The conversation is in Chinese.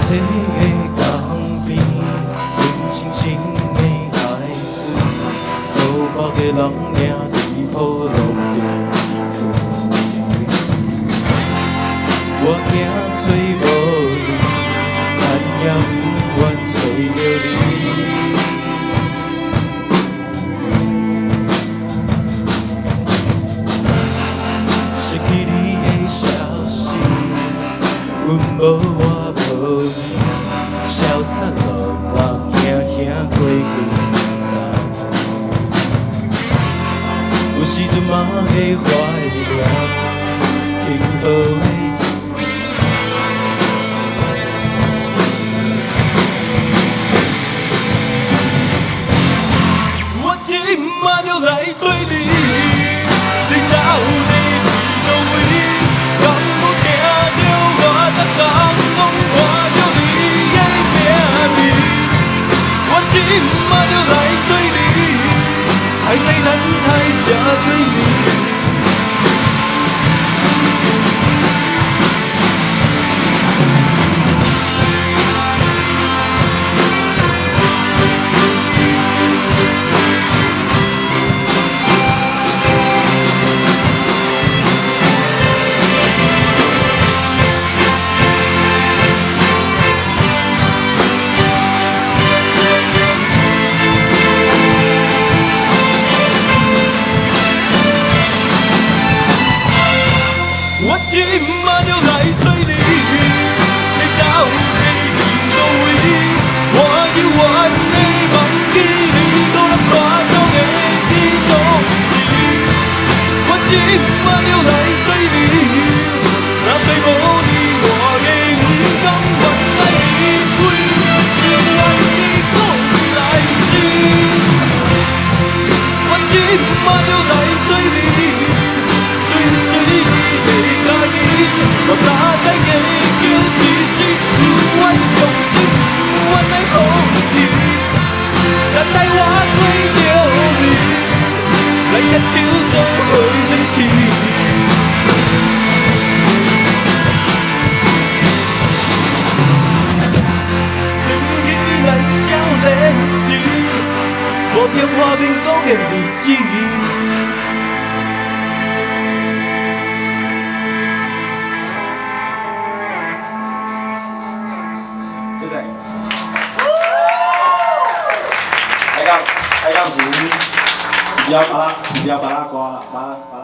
西的江边，冷清清的海水，所有的人也一波浪中飞。我惊找无你，但也不愿找着你。失去你的消息，阮无我无你，消失落寞，轻轻过几早。有时阵嘛会怀念，幸福的。 今嘛就来找你，你到底伫倒位？敢有听着我逐天拢看着你的名字？我今嘛就来找你，海西咱太吃水面。 我今嘛就来找你，你到底伫倒位？我犹原会忘记你搁咱大江的起初时。我今嘛就来找你，若找无你，我的不甘愿来离开，情愿你搁来时。我今嘛就来找你。 我早知计较一时，不愿相信，不愿来放弃。但待我找着你，咱牵手做伙回去。想起咱少年时，无凭画面讲的日子。 开杠琴，只要把它挂了，把它。